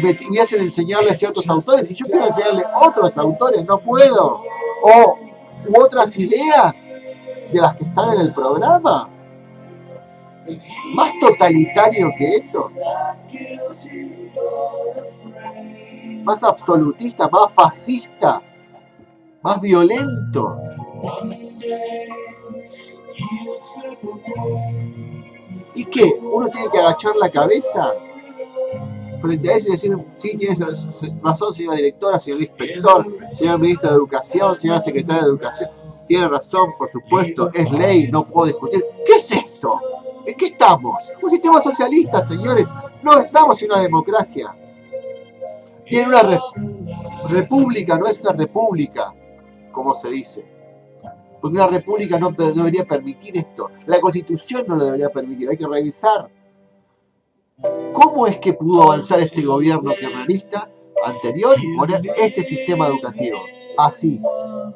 Me hacen enseñarle a ciertos autores y yo quiero enseñarle a otros autores, no puedo. U otras ideas de las que están en el programa. Más totalitario que eso. Más absolutista, más fascista, más violento. ¿Y qué? ¿Uno tiene que agachar la cabeza frente a eso y decir, sí, tienes razón, señora directora, señor inspector, señor ministro de Educación, señora secretaria de Educación? Tiene razón, por supuesto, es ley, no puedo discutir. ¿Qué es esto? ¿En qué estamos? Un sistema socialista, señores. No estamos en una democracia. Tiene una república, no es una república, como se dice. Porque una república no debería permitir esto. La Constitución no lo debería permitir. Hay que revisar cómo es que pudo avanzar este gobierno kirchnerista anterior y poner este sistema educativo así,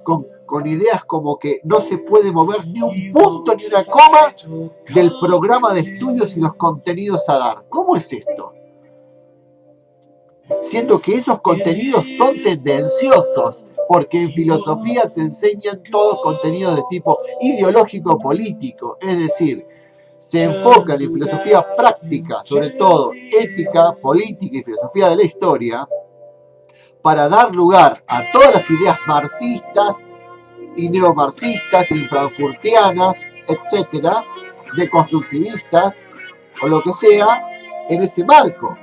con ideas como que no se puede mover ni un punto ni una coma del programa de estudios y los contenidos a dar. ¿Cómo es esto? Siento que esos contenidos son tendenciosos, porque en filosofía se enseñan todos contenidos de tipo ideológico-político, es decir, se enfocan en filosofía práctica, sobre todo ética, política y filosofía de la historia, para dar lugar a todas las ideas marxistas y neomarxistas, infrankfurtianas, etcétera, deconstructivistas o lo que sea, en ese marco.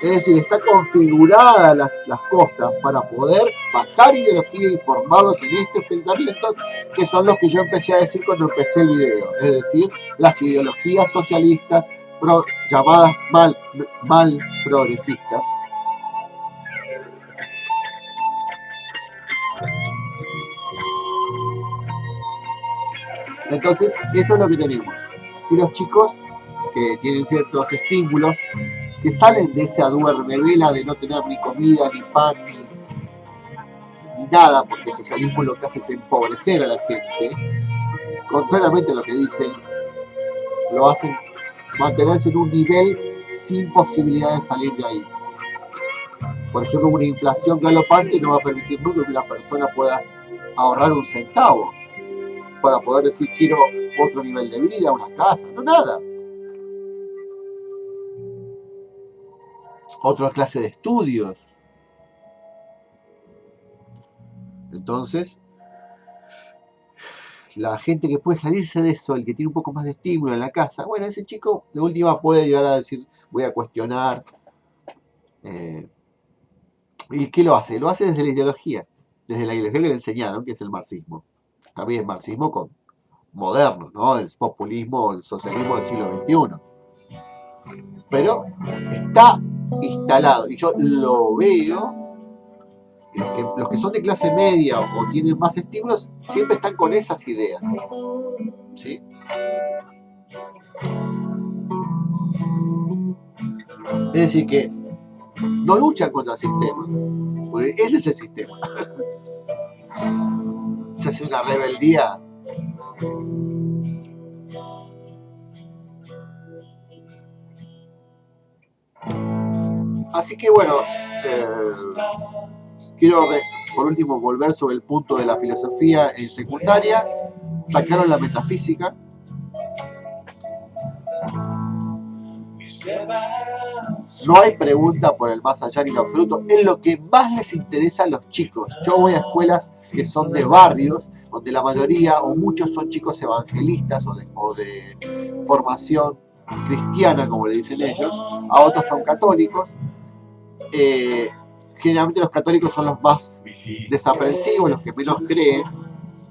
Es decir, está configurada las cosas para poder bajar ideología y formarlos en estos pensamientos, que son los que yo empecé a decir cuando empecé el video. Es decir, las ideologías socialistas llamadas mal progresistas. Entonces, eso es lo que tenemos. Y los chicos que tienen ciertos estímulos, que salen de esa duermevela de no tener ni comida, ni pan, ni nada, porque el socialismo lo que hace es empobrecer a la gente, contrariamente a lo que dicen, lo hacen mantenerse en un nivel sin posibilidad de salir de ahí. Por ejemplo, una inflación galopante no va a permitir nunca que la persona pueda ahorrar un centavo para poder decir quiero otro nivel de vida, una casa, no nada. Otra clase de estudios. Entonces, la gente que puede salirse de eso, el que tiene un poco más de estímulo en la casa, bueno, ese chico de última puede llegar a decir, voy a cuestionar. ¿Y qué lo hace? Lo hace desde la ideología que le enseñaron, que es el marxismo. También marxismo con moderno, ¿no? El populismo, el socialismo del siglo XXI. Pero está instalado, y yo lo veo, y los que son de clase media o tienen más estímulos, siempre están con esas ideas. ¿Sí? Es decir, que no luchan contra el sistema, porque ese es el sistema. Se hace una rebeldía. Así que bueno, quiero por último volver sobre el punto de la filosofía en secundaria. Sacaron la metafísica. No hay pregunta por el más allá ni lo absoluto. Es lo que más les interesa a los chicos. Yo voy a escuelas que son de barrios, donde la mayoría o muchos son chicos evangelistas o de formación cristiana, como le dicen ellos. A otros son católicos. Generalmente los católicos son los más desaprensivos, los que menos creen,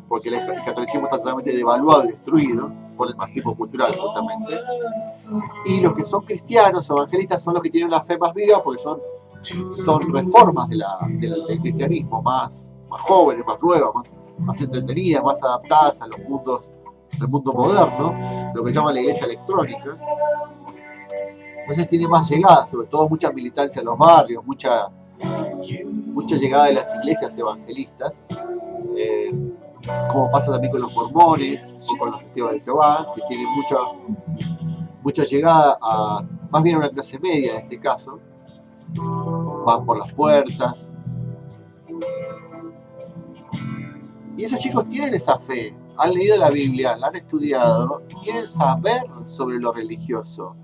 porque el catolicismo está totalmente devaluado y destruido por el marxismo cultural, justamente. Y los que son cristianos o evangelistas son los que tienen una fe más viva, porque son reformas del cristianismo más jóvenes, más nuevas, más entretenidas, más adaptadas a los mundos del mundo moderno, lo que llaman la iglesia electrónica. Entonces tiene más llegada, sobre todo mucha militancia en los barrios, mucha llegada de las iglesias evangelistas, como pasa también con los mormones o con los testigos de Jehová, que tienen mucha llegada a más bien a una clase media en este caso. Van por las puertas. Y esos chicos tienen esa fe, han leído la Biblia, la han estudiado, y quieren saber sobre lo religioso.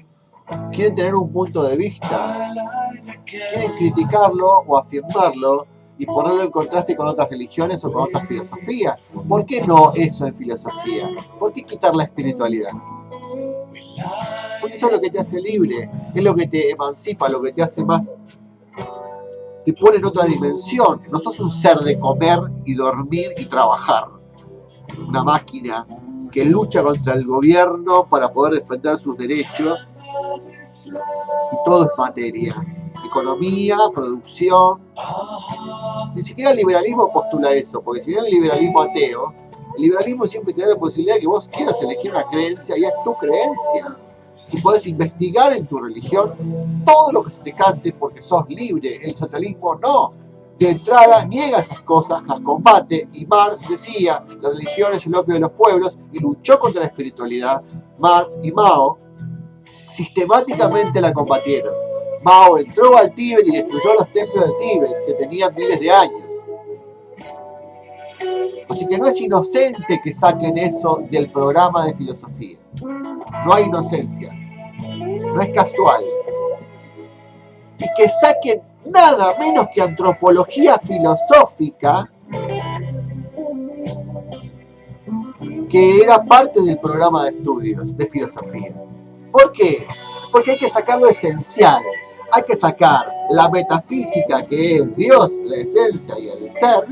Quieren tener un punto de vista, quieren criticarlo o afirmarlo y ponerlo en contraste con otras religiones o con otras filosofías. ¿Por qué no eso en filosofía? ¿Por qué quitar la espiritualidad? Porque eso es lo que te hace libre, es lo que te emancipa, lo que te hace más, te pone en otra dimensión. No sos un ser de comer y dormir y trabajar, una máquina que lucha contra el gobierno para poder defender sus derechos. Y todo es materia, economía, producción. Ni siquiera el liberalismo postula eso, porque si no el liberalismo ateo, el liberalismo siempre te da la posibilidad de que vos quieras elegir una creencia y es tu creencia. Y podés investigar en tu religión todo lo que se te cante porque sos libre. El socialismo no. De entrada niega esas cosas, las combate, y Marx decía, la religión es el opio de los pueblos, y luchó contra la espiritualidad. Marx y Mao sistemáticamente la combatieron. Mao entró al Tíbet y destruyó los templos del Tíbet, que tenían miles de años. Así que no es inocente que saquen eso del programa de filosofía. No hay inocencia. No es casual. Y que saquen nada menos que antropología filosófica, que era parte del programa de estudios de filosofía. ¿Por qué? Porque hay que sacar lo esencial. Hay que sacar la metafísica, que es Dios, la esencia y el ser.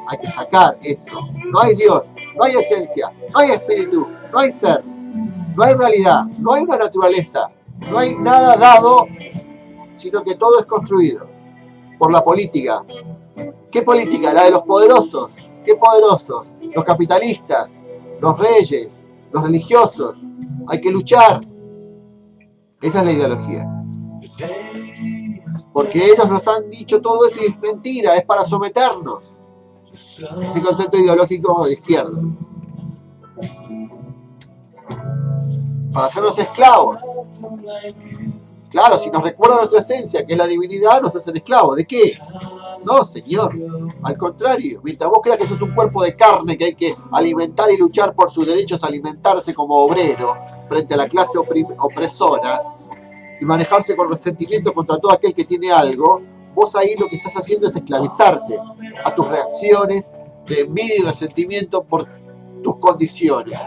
Hay que sacar eso. No hay Dios, no hay esencia, no hay espíritu, no hay ser, no hay realidad, no hay una naturaleza, no hay nada dado, sino que todo es construido por la política. ¿Qué política? La de los poderosos. ¿Qué poderosos? Los capitalistas, los reyes, los religiosos. Hay que luchar. Esa es la ideología. Porque ellos nos han dicho todo eso y es mentira, es para someternos. Ese concepto ideológico de izquierda. Para hacernos esclavos. Claro, si nos recuerda nuestra esencia, que es la divinidad, nos hacen esclavos. ¿De qué? No, señor. Al contrario, mientras vos creas que sos un cuerpo de carne que hay que alimentar y luchar por sus derechos, alimentarse como obrero frente a la clase opresora y manejarse con resentimiento contra todo aquel que tiene algo, vos ahí lo que estás haciendo es esclavizarte a tus reacciones de envidia y resentimiento por tus condiciones.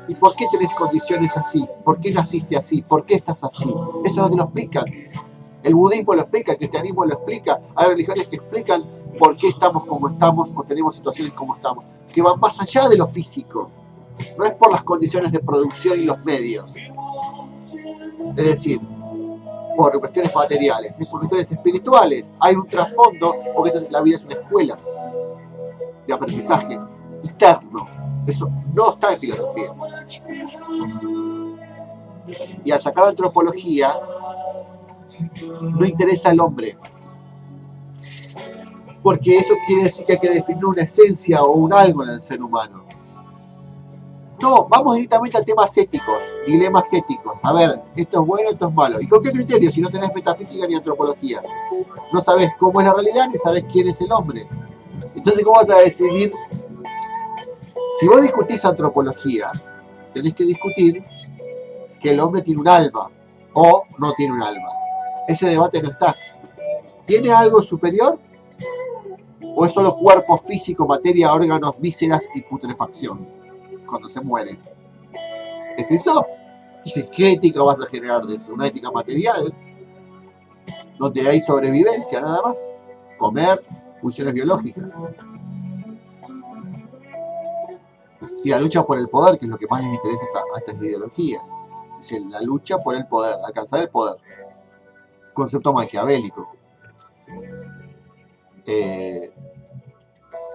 ¿Y por qué tenés condiciones así? ¿Por qué naciste así? ¿Por qué estás así? Eso no te lo explican. El budismo lo explica, el cristianismo lo explica, hay religiones que explican por qué estamos como estamos o tenemos situaciones como estamos, que van más allá de lo físico. No es por las condiciones de producción y los medios. Es decir, por cuestiones materiales, es por cuestiones espirituales. Hay un trasfondo, porque la vida es una escuela de aprendizaje interno. Eso no está en filosofía. Y al sacar la antropología, no interesa al hombre. Porque eso quiere decir que hay que definir una esencia o un algo en el ser humano. No, vamos directamente a temas éticos, dilemas éticos. A ver, esto es bueno, esto es malo. ¿Y con qué criterio si no tenés metafísica ni antropología? No sabés cómo es la realidad ni sabés quién es el hombre. Entonces, ¿cómo vas a decidir? Si vos discutís antropología, tenés que discutir que el hombre tiene un alma o no tiene un alma. Ese debate no está. ¿Tiene algo superior? ¿O es solo cuerpo físico, materia, órganos, vísceras y putrefacción cuando se muere? ¿Es eso? ¿Y qué ética vas a generar de eso? ¿Una ética material? Donde hay sobrevivencia nada más. Comer, funciones biológicas. Y la lucha por el poder, que es lo que más les interesa a estas ideologías. Es la lucha por el poder, alcanzar el poder. Concepto maquiavélico.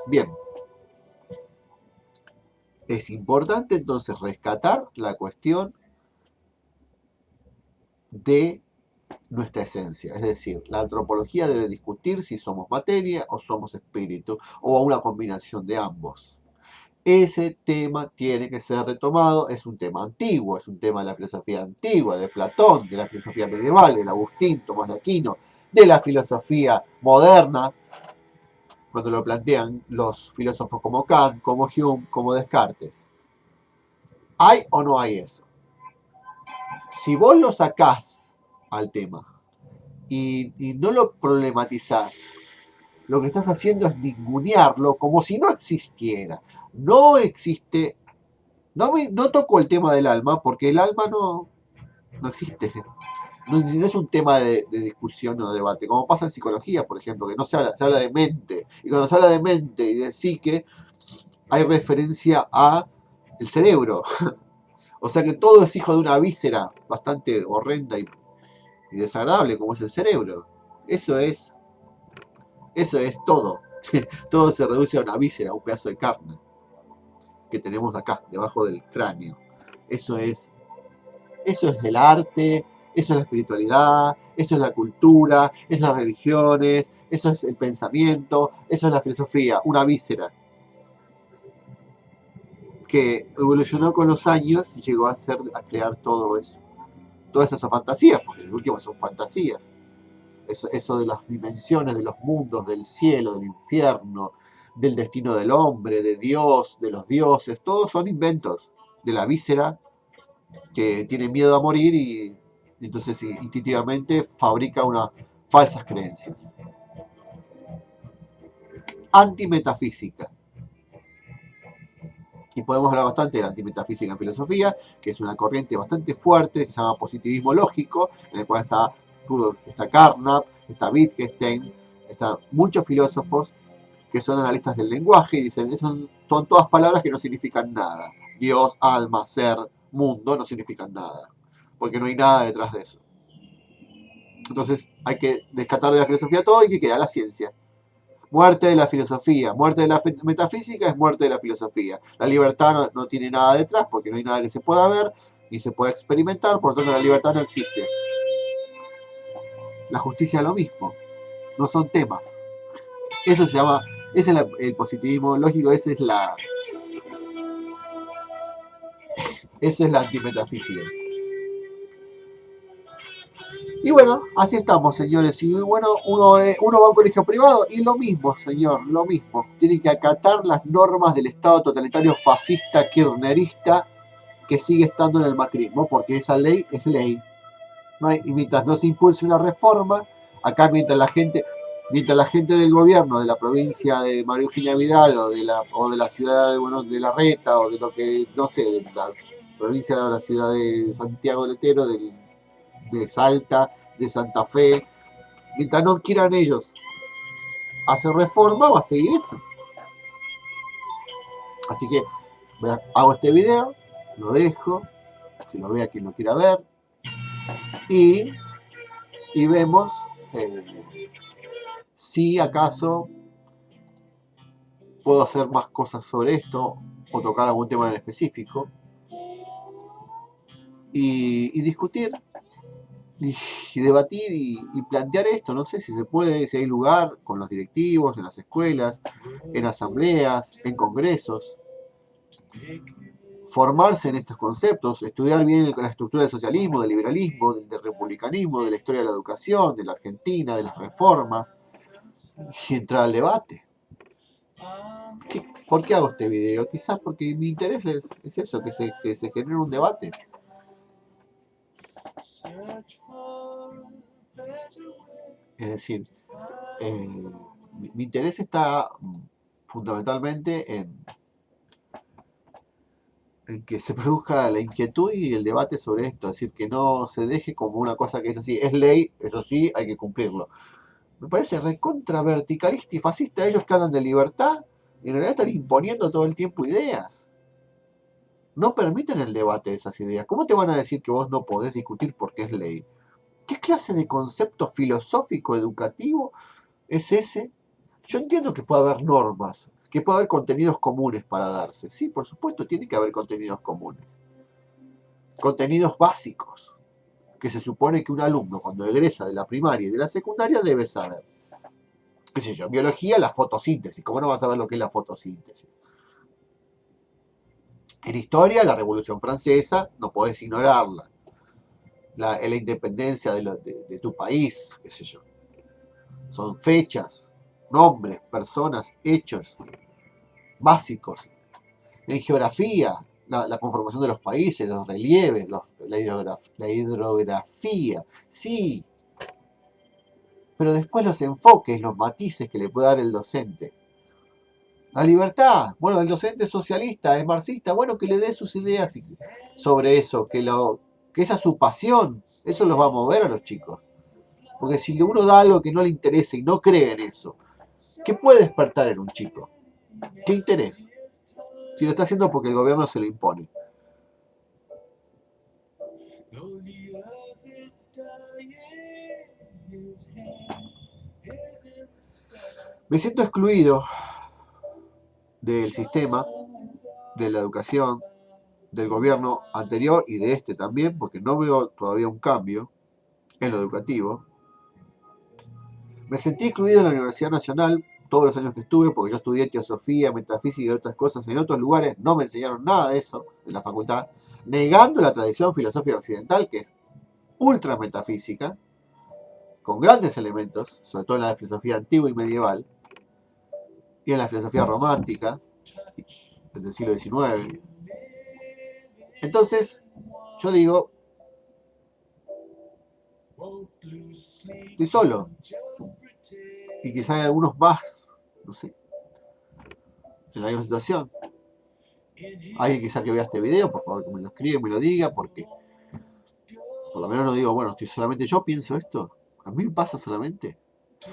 Bien. Es importante entonces rescatar la cuestión de nuestra esencia. Es decir, la antropología debe discutir si somos materia o somos espíritu, o una combinación de ambos. Ese tema tiene que ser retomado, es un tema antiguo, es un tema de la filosofía antigua, de Platón, de la filosofía medieval, de Agustín, Tomás de Aquino, de la filosofía moderna, cuando lo plantean los filósofos como Kant, como Hume, como Descartes. ¿Hay o no hay eso? Si vos lo sacás al tema y no lo problematizás, lo que estás haciendo es ningunearlo como si no existiera. No existe. No toco el tema del alma porque el alma no existe. No es un tema de discusión o debate, como pasa en psicología, por ejemplo, que no se habla de mente. Y cuando se habla de mente y de psique, hay referencia a el cerebro. O sea que todo es hijo de una víscera bastante horrenda y desagradable como es el cerebro. Eso es todo. Todo se reduce a una víscera, a un pedazo de carne que tenemos acá, debajo del cráneo. Eso es el arte, eso es la espiritualidad, eso es la cultura, eso es las religiones, eso es el pensamiento, eso es la filosofía, una víscera que evolucionó con los años y llegó a crear todo eso. Todas esas fantasías, porque en último son fantasías. Eso de las dimensiones, de los mundos, del cielo, del infierno, del destino del hombre, de Dios, de los dioses, todos son inventos de la víscera que tiene miedo a morir y entonces instintivamente fabrica unas falsas creencias. Antimetafísica. Y podemos hablar bastante de la antimetafísica en filosofía, que es una corriente bastante fuerte, que se llama positivismo lógico, en el cual está Carnap, está Wittgenstein, están muchos filósofos que son analistas del lenguaje y dicen, son todas palabras que no significan nada. Dios, alma, ser, mundo no significan nada, porque no hay nada detrás de eso. Entonces hay que descartar de la filosofía todo y que queda la ciencia. Muerte de la filosofía, muerte de la metafísica es muerte de la filosofía. La libertad no tiene nada detrás porque no hay nada que se pueda ver ni se pueda experimentar, por lo tanto la libertad no existe. La justicia es lo mismo, no son temas. Eso se llama, ese es el positivismo lógico, esa es la antimetafísica. Y bueno, así estamos, señores. Y bueno, uno va a un colegio privado y lo mismo, señor, lo mismo. Tiene que acatar las normas del Estado totalitario fascista, kirchnerista, que sigue estando en el macrismo, porque esa ley es ley. Y mientras no se impulse una reforma, Acá mientras la gente del gobierno de la provincia de María Eugenia Vidal o de la ciudad de, bueno, de La Reta o de lo que, no sé, de la provincia de la ciudad de Santiago del Estero, de Salta, de Santa Fe, mientras no quieran ellos hacer reforma, va a seguir eso. Así que hago este video, lo dejo, que lo vea quien lo quiera ver, y vemos si acaso puedo hacer más cosas sobre esto o tocar algún tema en específico y discutir y debatir y plantear esto. No sé si se puede, si hay lugar con los directivos, en las escuelas, en asambleas, en congresos, formarse en estos conceptos, estudiar bien la estructura del socialismo, del liberalismo, del republicanismo, de la historia de la educación, de la Argentina, de las reformas, y entrar al debate. ¿Por qué hago este video? Quizás porque mi interés es eso, que se genere un debate. Es decir, mi interés está fundamentalmente en que se produzca la inquietud y el debate sobre esto, es decir, que no se deje como una cosa que es así, es ley, eso sí, hay que cumplirlo. Me parece recontra verticalista y fascista ellos que hablan de libertad y en realidad están imponiendo todo el tiempo ideas. No permiten el debate de esas ideas. ¿Cómo te van a decir que vos no podés discutir porque es ley? ¿Qué clase de concepto filosófico educativo es ese? Yo entiendo que puede haber normas, que puede haber contenidos comunes para darse. Sí, por supuesto, tiene que haber contenidos comunes. Contenidos básicos, que se supone que un alumno cuando egresa de la primaria y de la secundaria debe saber. ¿Qué sé yo? Biología, la fotosíntesis. ¿Cómo no vas a saber lo que es la fotosíntesis? En historia, la Revolución Francesa, no podés ignorarla. La independencia de tu país, qué sé yo. Son fechas, nombres, personas, hechos básicos. En geografía, la conformación de los países, los relieves, la hidrografía, sí. Pero después los enfoques, los matices que le puede dar el docente. La libertad, bueno, el docente es socialista, es marxista, bueno, que le dé sus ideas sobre eso, que esa es su pasión, eso los va a mover a los chicos. Porque si uno da algo que no le interesa y no cree en eso, ¿qué puede despertar en un chico? ¿Qué interés? Si lo está haciendo porque el gobierno se lo impone. Me siento excluido del sistema, de la educación, del gobierno anterior y de este también, porque no veo todavía un cambio en lo educativo. Me sentí excluido en la Universidad Nacional todos los años que estuve, porque yo estudié teosofía, metafísica y otras cosas en otros lugares, no me enseñaron nada de eso en la facultad, negando la tradición filosófica occidental, que es ultra metafísica, con grandes elementos, sobre todo en la filosofía antigua y medieval, y en la filosofía romántica, del siglo XIX. Entonces, yo digo, estoy solo, y quizá hay algunos más, no sé, en la misma situación. Alguien quizá que vea este video, por favor que me lo escriba y me lo diga, porque por lo menos no digo, bueno, estoy solamente yo pienso esto, a mí me pasa solamente.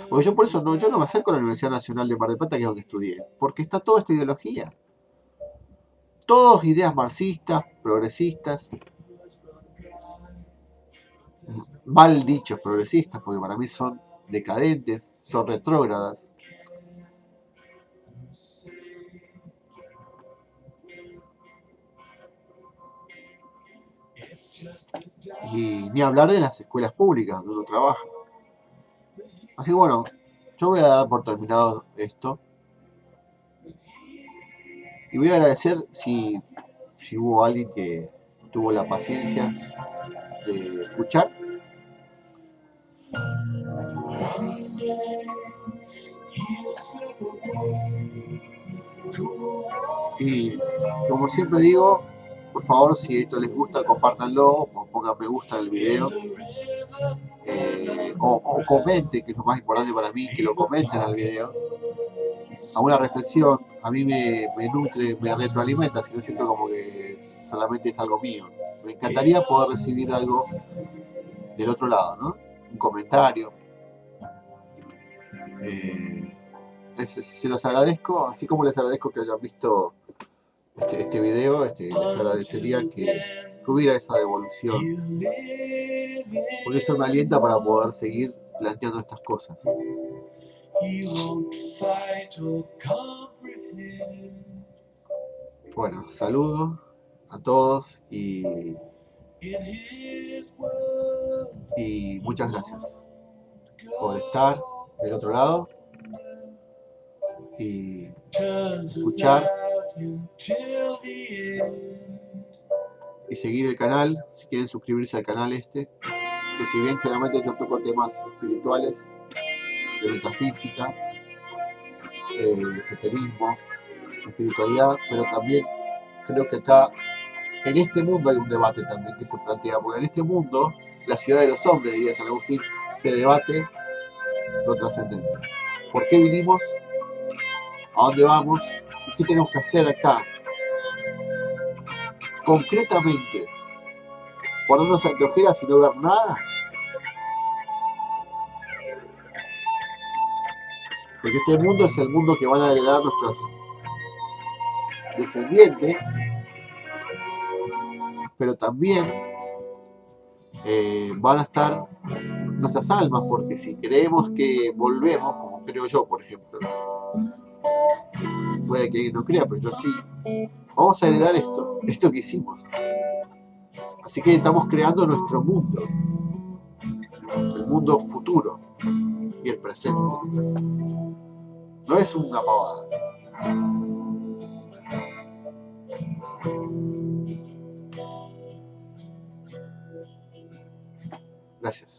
Porque yo por eso yo no me acerco a la Universidad Nacional de Mar del Plata, que es donde estudié, porque está toda esta ideología. Todas ideas marxistas, progresistas, mal dichos progresistas, porque para mí son decadentes, son retrógradas. Y ni hablar de las escuelas públicas donde uno trabaja. Así que bueno, yo voy a dar por terminado esto. Y voy a agradecer si hubo alguien que tuvo la paciencia de escuchar. Y como siempre digo, por favor, si esto les gusta, compártanlo o pongan me gusta en el video. o comente, que es lo más importante para mí, que lo comenten al video, a una reflexión, a mí me nutre, me retroalimenta, si no siento como que solamente es algo mío. Me encantaría poder recibir algo del otro lado, ¿no? Un comentario. Se los agradezco, así como les agradezco que hayan visto este video, les agradecería que hubiera esa devolución, porque eso me alienta para poder seguir planteando estas cosas. Bueno, saludos a todos y muchas gracias por estar del otro lado y escuchar y seguir el canal. Si quieren suscribirse al canal que si bien generalmente yo toco temas espirituales, de metafísica, esoterismo, espiritualidad, pero también creo que acá en este mundo hay un debate también que se plantea, porque en este mundo, la ciudad de los hombres, diría San Agustín, se debate lo trascendente. ¿Por qué vinimos? ¿A dónde vamos? ¿Y qué tenemos que hacer acá? Concretamente, ponernos anteojeras y no ver nada. Porque este mundo es el mundo que van a heredar nuestros descendientes, pero también van a estar nuestras almas, porque si creemos que volvemos, como creo yo, por ejemplo, puede que no crea, pero yo sí, vamos a heredar esto que hicimos. Así que estamos creando nuestro mundo, el mundo futuro y el presente. No es una pavada. Gracias.